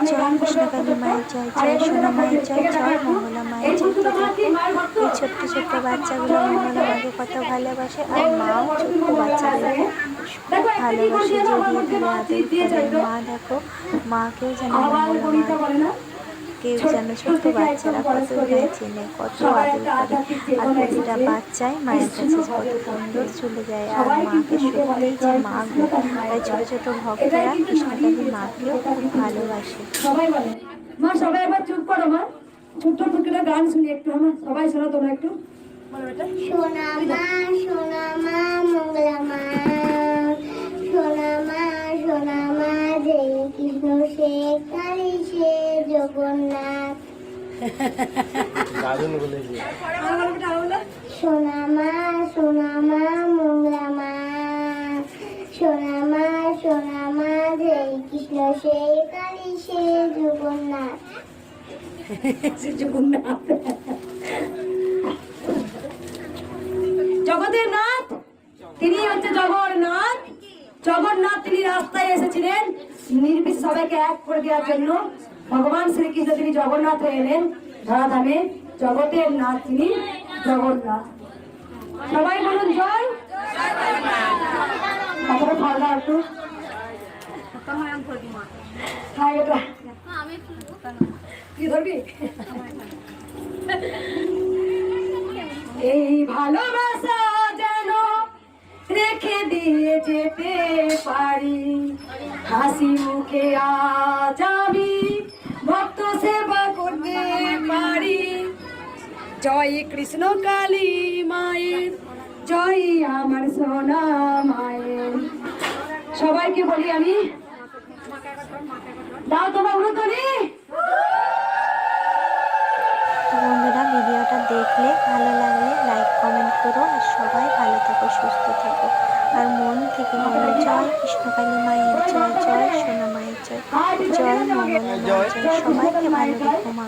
জয় কৃষ্ণকালী মায়ের জয়, জয় সোনা মায়ের জয়, জয় মঙ্গলা মায়ের জয়। তো দেখো এই ছোট্ট ছোট্ট বাচ্চাগুলো মঙ্গলা মাকে কত ভালোবাসে, আর মাও ছোট্ট বাচ্চাদেরকে খুব ভালোবাসে, জড়িয়ে ধরে আদর করে। মা দেখো, মাকেও যেন মঙ্গলা মা, কেউ যেন ছোট্ট বাচ্চারা কত চেনে, কত আদর করে। আর প্রতিটা বাচ্চাই মায়ের কাছে কত সুন্দর চলে যায়, আর মাকে সত্যিই যে মা গো। তাই ছোট ছোট ভক্তরা কৃষ্ণকালী মাকেও খুব ভালোবাসে। সবাই বলে মা, সবাই এবার চুপ করো মা, ছোট্ট টুকরা গান শুনি একটু, আমার সবাই শোনো তোমরা একটু। সোনা মা, সোনা মা, মঙ্গলা মা, সোনা মা, সোনা মা, যে কৃষ্ণ সে কালী সে জগন্নাথ। সোনা মা, সোনা মা, মঙ্গলা মা, সোনা মা, সোনা মা, যে কৃষ্ণ সে কালী সে জগন্নাথ। জগতের নাথ তিনি হচ্ছে জগন্নাথ। জগন্নাথ তিনি রাস্তায় এসেছিলেন নির্বিশেষে সবাইকে এক করে দেওয়ার জন্য। ভগবান শ্রীকৃষ্ণ তিনি জগন্নাথ হয়ে এলেন ধরাধামে। জগতের নাথ তিনি জগন্নাথ। সবাই বলুন জয়। তারপরে ফালদা একটু কি ধরবি? এই ভালোবাসা যেন রেখে দিয়ে যেতে পারি, হাসি মুখে আজ আমি ভক্ত সেবা করতে পারি। জয় কৃষ্ণ কালী মায়ের জয়, আমার সোনা মায়ের। সবাইকে বলি আমি, দাও তোমার উলুধ্বনি। তো বন্ধুরা, ভিডিওটা দেখলে ভালো লাগলে লাইক কমেন্ট করো, আর সবাই ভালো থাকো, সুস্থ থাকো, আর মন থেকে বলো জয় কৃষ্ণকালী মায়ের জয়, জয় সোনা মায়ের জয়, জয় মঙ্গলা মায়ের জয়। সবাইকে ভালো রেখো মা।